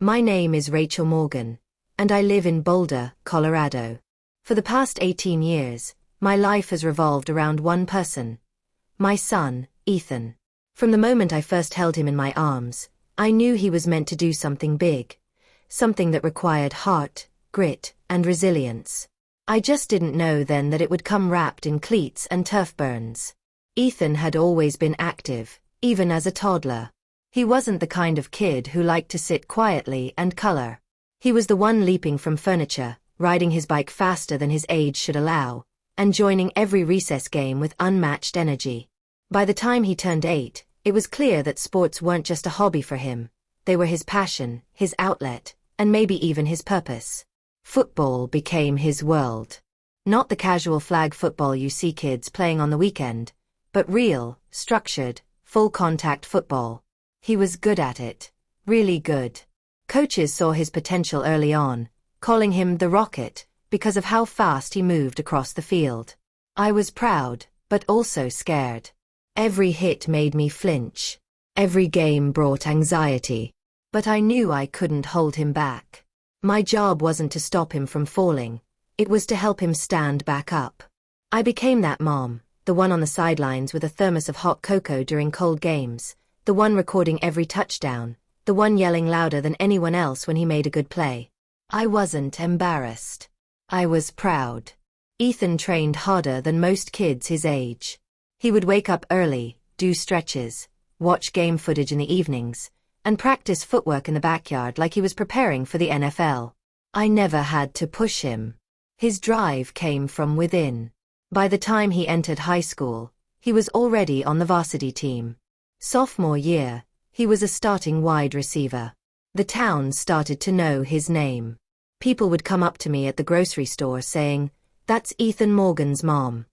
My name is Rachel Morgan, and I live in Boulder, Colorado. For the past 18 years, my life has revolved around one person. My son, Ethan. From the moment I first held him in my arms, I knew he was meant to do something big. Something that required heart, grit, and resilience. I just didn't know then that it would come wrapped in cleats and turf burns. Ethan had always been active, even as a toddler. He wasn't the kind of kid who liked to sit quietly and color. He was the one leaping from furniture, riding his bike faster than his age should allow, and joining every recess game with unmatched energy. By the time he turned 8, it was clear that sports weren't just a hobby for him. They were his passion, his outlet, and maybe even his purpose. Football became his world. Not the casual flag football you see kids playing on the weekend, but real, structured, full-contact football. He was good at it. Really good. Coaches saw his potential early on, calling him the Rocket, because of how fast he moved across the field. I was proud, but also scared. Every hit made me flinch. Every game brought anxiety. But I knew I couldn't hold him back. My job wasn't to stop him from falling. It was to help him stand back up. I became that mom, the one on the sidelines with a thermos of hot cocoa during cold games, the one recording every touchdown, the one yelling louder than anyone else when he made a good play. I wasn't embarrassed. I was proud. Ethan trained harder than most kids his age. He would wake up early, do stretches, watch game footage in the evenings, and practice footwork in the backyard like he was preparing for the NFL. I never had to push him. His drive came from within. By the time he entered high school, he was already on the varsity team. Sophomore year, he was a starting wide receiver. The town started to know his name. People would come up to me at the grocery store saying, "That's Ethan Morgan's mom."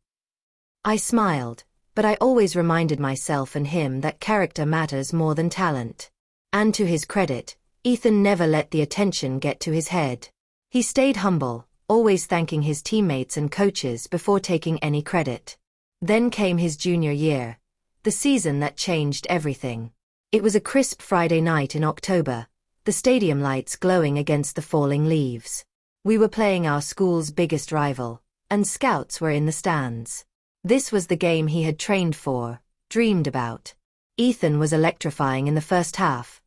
I smiled, but I always reminded myself and him that character matters more than talent. And to his credit, Ethan never let the attention get to his head. He stayed humble, always thanking his teammates and coaches before taking any credit. Then came his junior year, the season that changed everything. It was a crisp Friday night in October, the stadium lights glowing against the falling leaves. We were playing our school's biggest rival, and scouts were in the stands. This was the game he had trained for, dreamed about. Ethan was electrifying in the first half.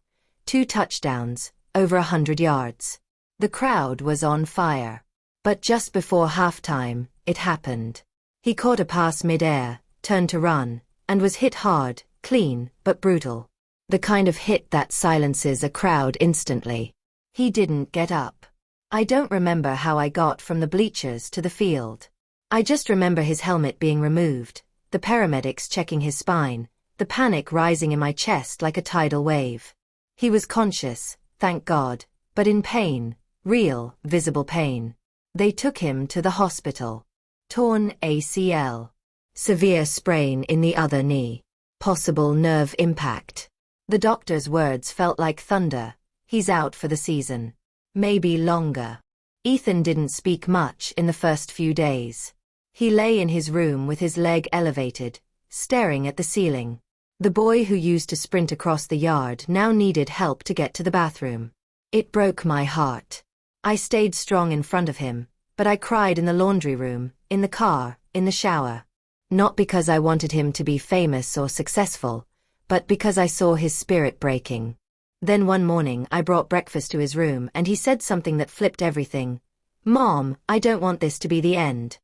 2 touchdowns, over 100 yards. The crowd was on fire. But just before halftime, it happened. He caught a pass mid-air, turned to run, and was hit hard, clean, but brutal. The kind of hit that silences a crowd instantly. He didn't get up. I don't remember how I got from the bleachers to the field. I just remember his helmet being removed, the paramedics checking his spine, the panic rising in my chest like a tidal wave. He was conscious, thank God, but in pain, real, visible pain. They took him to the hospital. Torn ACL. Severe sprain in the other knee. Possible nerve impact. The doctor's words felt like thunder. He's out for the season. Maybe longer. Ethan didn't speak much in the first few days. He lay in his room with his leg elevated, staring at the ceiling. The boy who used to sprint across the yard now needed help to get to the bathroom. It broke my heart. I stayed strong in front of him, but I cried in the laundry room, in the car, in the shower. Not because I wanted him to be famous or successful, but because I saw his spirit breaking. Then one morning I brought breakfast to his room and he said something that flipped everything. "Mom, I don't want this to be the end."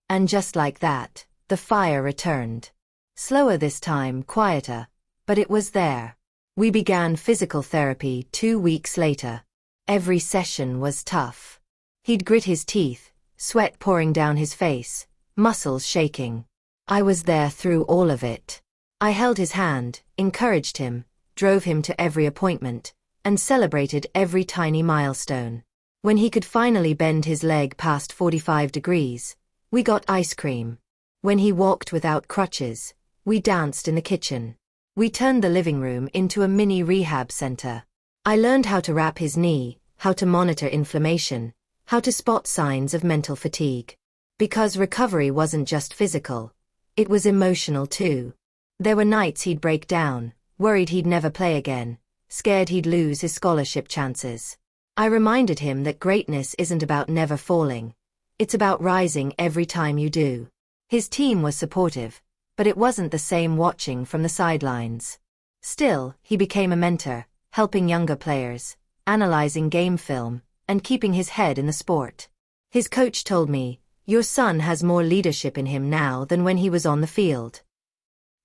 And just like that, the fire returned. Slower this time, quieter, but it was there. We began physical therapy 2 weeks later. Every session was tough. He'd grit his teeth, sweat pouring down his face, muscles shaking. I was there through all of it. I held his hand, encouraged him, drove him to every appointment, and celebrated every tiny milestone. When he could finally bend his leg past 45 degrees, we got ice cream. When he walked without crutches, we danced in the kitchen. We turned the living room into a mini rehab center. I learned how to wrap his knee, how to monitor inflammation, how to spot signs of mental fatigue. Because recovery wasn't just physical, it was emotional too. There were nights he'd break down, worried he'd never play again, scared he'd lose his scholarship chances. I reminded him that greatness isn't about never falling. It's about rising every time you do. His team was supportive, but it wasn't the same watching from the sidelines. Still, he became a mentor, helping younger players, analyzing game film, and keeping his head in the sport. His coach told me, "Your son has more leadership in him now than when he was on the field."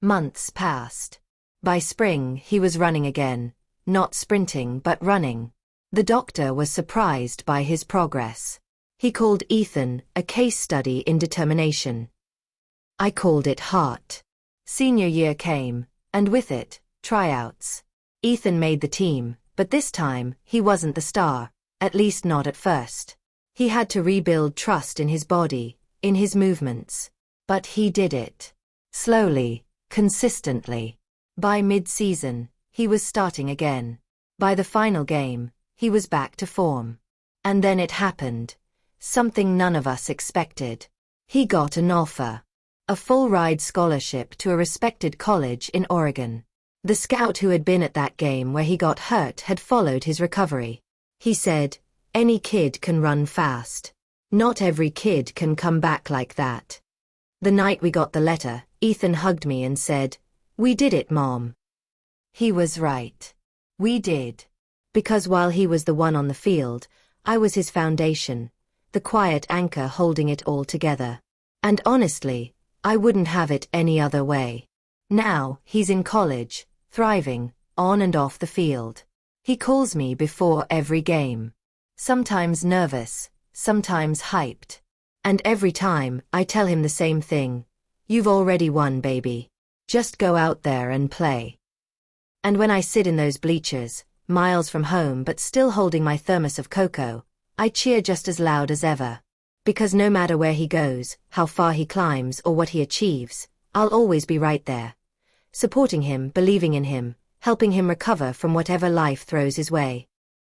Months passed. By spring, he was running again, not sprinting but running. The doctor was surprised by his progress. He called Ethan a case study in determination. I called it heart. Senior year came, and with it, tryouts. Ethan made the team, but this time, he wasn't the star, at least not at first. He had to rebuild trust in his body, in his movements. But he did it. Slowly, consistently. By mid-season, he was starting again. By the final game, he was back to form. And then it happened. Something none of us expected. He got an offer. A full-ride scholarship to a respected college in Oregon. The scout who had been at that game where he got hurt had followed his recovery. He said, "Any kid can run fast. Not every kid can come back like that." The night we got the letter, Ethan hugged me and said, "We did it, Mom." He was right. We did. Because while he was the one on the field, I was his foundation, the quiet anchor holding it all together. And honestly, I wouldn't have it any other way. Now, he's in college, thriving, on and off the field. He calls me before every game. Sometimes nervous, sometimes hyped. And every time, I tell him the same thing. "You've already won, baby. Just go out there and play." And when I sit in those bleachers, miles from home but still holding my thermos of cocoa, I cheer just as loud as ever. Because no matter where he goes, how far he climbs or what he achieves, I'll always be right there. Supporting him, believing in him, helping him recover from whatever life throws his way.